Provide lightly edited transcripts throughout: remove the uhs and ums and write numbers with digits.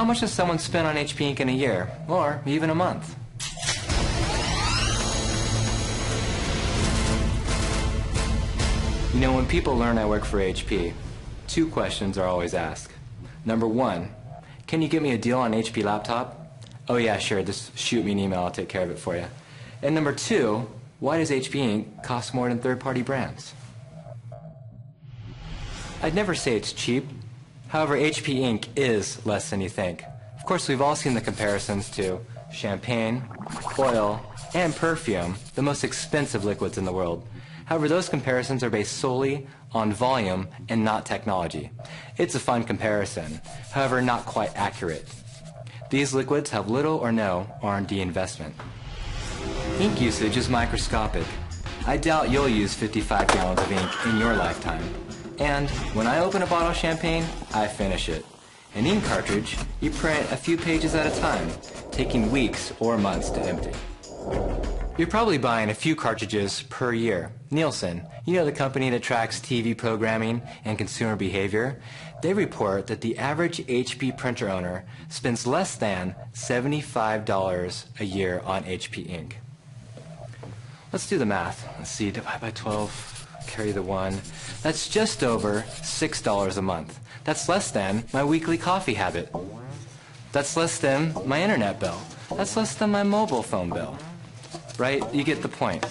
much does someone spend on HP ink in a year, or even a month? You know, when people learn I work for HP, two questions are always asked. Number one, can you get me a deal on HP laptop? Oh yeah, sure, just shoot me an email, I'll take care of it for you. And number two, why does HP ink cost more than third-party brands? I'd never say it's cheap. However, HP ink is less than you think. Of course, we've all seen the comparisons to champagne, oil, and perfume, the most expensive liquids in the world. However, those comparisons are based solely on volume and not technology. It's a fun comparison, however not quite accurate. These liquids have little or no R&D investment. Ink usage is microscopic. I doubt you'll use 55 gallons of ink in your lifetime. And when I open a bottle of champagne, I finish it. An ink cartridge, you print a few pages at a time, taking weeks or months to empty. You're probably buying a few cartridges per year. Nielsen, you know the company that tracks TV programming and consumer behavior? They report that the average HP printer owner spends less than $75 a year on HP ink. Let's do the math. Let's see, divide by 12, carry the 1. That's just over $6 a month. That's less than my weekly coffee habit. That's less than my internet bill. That's less than my mobile phone bill. Right? You get the point.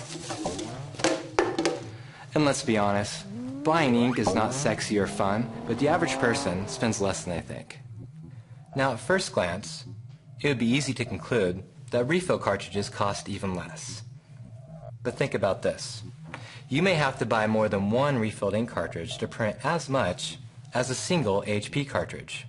And let's be honest, buying ink is not sexy or fun, but the average person spends less than they think. Now, at first glance, it would be easy to conclude that refill cartridges cost even less. But think about this. You may have to buy more than one refilled ink cartridge to print as much as a single HP cartridge.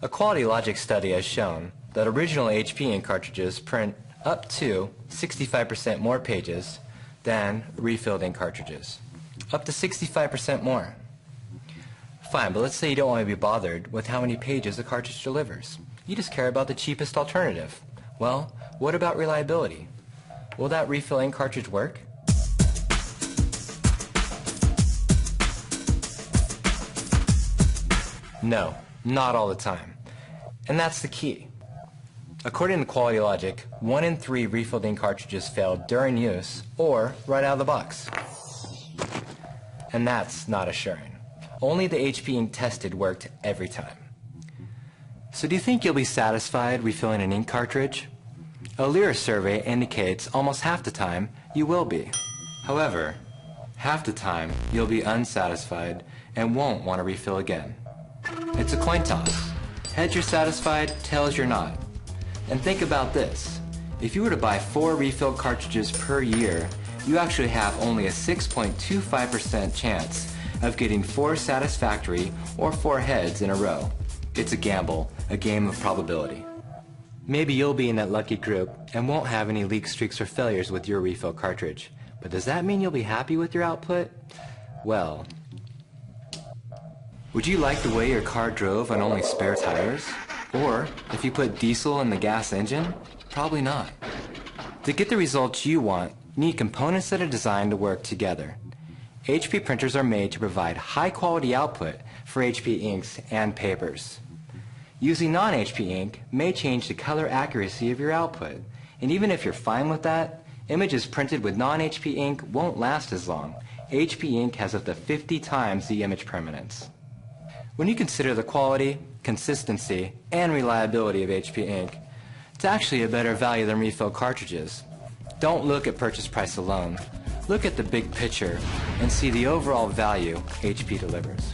A Quality Logic study has shown that original HP ink cartridges print up to 65% more pages than refilled ink cartridges. Up to 65% more. Fine, but let's say you don't want to be bothered with how many pages a cartridge delivers. You just care about the cheapest alternative. Well, what about reliability? Will that refill ink cartridge work? No, not all the time. And that's the key. According to Quality Logic, 1 in 3 refilled ink cartridges failed during use or right out of the box. And that's not assuring. Only the HP ink tested worked every time. So do you think you'll be satisfied refilling an ink cartridge? A Lear survey indicates almost half the time you will be. However, half the time you'll be unsatisfied and won't want to refill again. It's a coin toss. Heads you're satisfied, tails you're not. And think about this. If you were to buy 4 refilled cartridges per year, you actually have only a 6.25% chance of getting 4 satisfactory or 4 heads in a row. It's a gamble, a game of probability. Maybe you'll be in that lucky group and won't have any leaks, streaks, or failures with your refill cartridge. But does that mean you'll be happy with your output? Well, would you like the way your car drove on only spare tires? Or if you put diesel in the gas engine? Probably not. To get the results you want, you need components that are designed to work together. HP printers are made to provide high-quality output for HP inks and papers. Using non-HP ink may change the color accuracy of your output, and even if you're fine with that, images printed with non-HP ink won't last as long. HP ink has up to 50 times the image permanence. When you consider the quality, consistency, and reliability of HP ink, it's actually a better value than refill cartridges. Don't look at purchase price alone. Look at the big picture and see the overall value HP delivers.